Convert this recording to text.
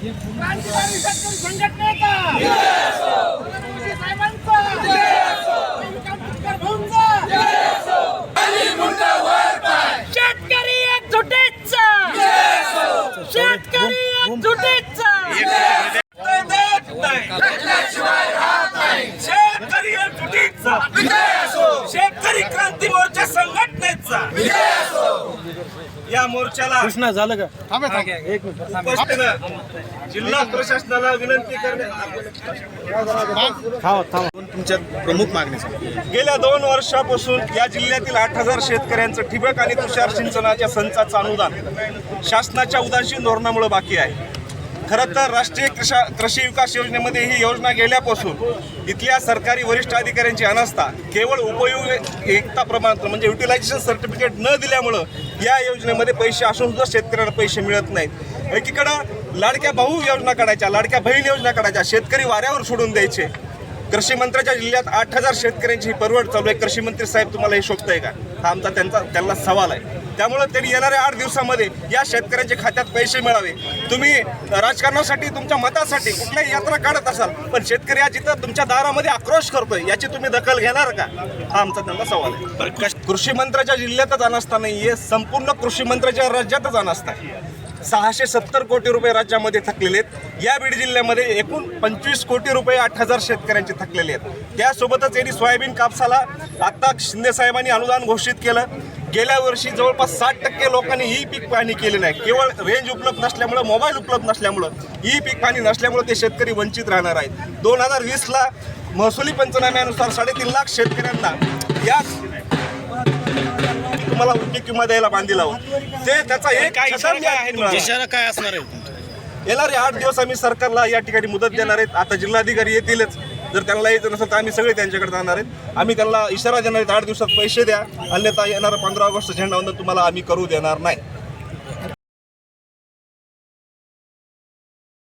क्रांतिकारी शेतकरी संघटनेचा साहेबांचा शेतकरी एकजुटीचा शेतकरी एकजुटीचा शेतकरी एकजुटीचा शेतकरी क्रांती मोर्चा संघटनेचा या मोर्चाला कृष्णा झालं का? एक जिल्हा प्रशासनाला विनंती करणे तुमच्या प्रमुख मागणी गेल्या 2 वर्षापासून या जिल्ह्यातील 8,000 शेतकऱ्यांचं ठिबक आणि तुषार सिंचनाच्या संचाचं अनुदान शासनाच्या उदासीन धोरणामुळे बाकी आहे. खरं तर राष्ट्रीय कृषी विकास योजनेमध्ये ही योजना गेल्यापासून इथल्या सरकारी वरिष्ठ अधिकाऱ्यांची अनास्था केवळ उपयोगिता प्रमाणपत्र म्हणजे युटिलायझेशन सर्टिफिकेट न दिल्यामुळं या योजनेमध्ये पैसे असून सुद्धा शेतकऱ्यांना पैसे मिळत नाहीत. एकीकडं लाडक्या भाऊ योजना काढायच्या, लाडक्या बहीण योजना काढायच्या, शेतकरी वाऱ्यावर सोडून द्यायचे. कृषी मंत्र्याच्या जिल्ह्यात 8,000 शेतकऱ्यांची ही परवड चालू आहे. कृषी मंत्री साहेब तुम्हाला हे शोभतंय का? हा आमचा त्यांना सवाल आहे. त्यामुळे त्यांनी येणाऱ्या 8 दिवसामध्ये या शेतकऱ्यांच्या खात्यात पैसे मिळावे. तुम्ही राजकारणासाठी तुमच्या मतासाठी कुठल्याही यात्रा काढत असाल, पण शेतकरी आज जिथं तुमच्या दारामध्ये आक्रोश करतोय याची तुम्ही दखल घेणार का? हा आमचा त्यांना सवाल आहे. कृषी मंत्र्याच्या जिल्ह्यातच अनास्था नाहीये, संपूर्ण कृषी मंत्र्याच्या राज्यातच अनास्था आहे. 670 कोटी रुपये राज्यामध्ये थकलेले आहेत. या बीड जिल्ह्यामध्ये एकूण 25 कोटी रुपये 8,000 शेतकऱ्यांचे थकलेले आहेत. त्यासोबतच यांनी सोयाबीन कापसाला आता शिंदे साहेबांनी अनुदान घोषित केलं. गेल्या वर्षी जवळपास 60% लोकांनी ई पीक पाहणी केली नाही. केवळ रेंज उपलब्ध नसल्यामुळं, मोबाईल उपलब्ध नसल्यामुळं, ई पीक पाहणी नसल्यामुळं ते शेतकरी वंचित राहणार आहेत. 2020ला महसुली पंचनाम्यानुसार 3.5 लाख शेतकऱ्यांना या तुम्हाला पीक विमा द्यायला बांधील आहोत. ते त्याचा एक इशारा काय असणार आहे? येणारे 8 दिवस आम्ही सरकारला या ठिकाणी मुदत देणार आहेत. आता जिल्हाधिकारी येतीलच. जर त्यांना यायचं नसेल तर आम्ही सगळे त्यांच्याकडे जाणार आहेत. आम्ही त्यांना इशारा देणार आहेत 8 दिवसात पैसे द्या, अन्यथा येणारा 15 ऑगस्ट झेंडावंदन तुम्हाला आम्ही करू देणार नाही.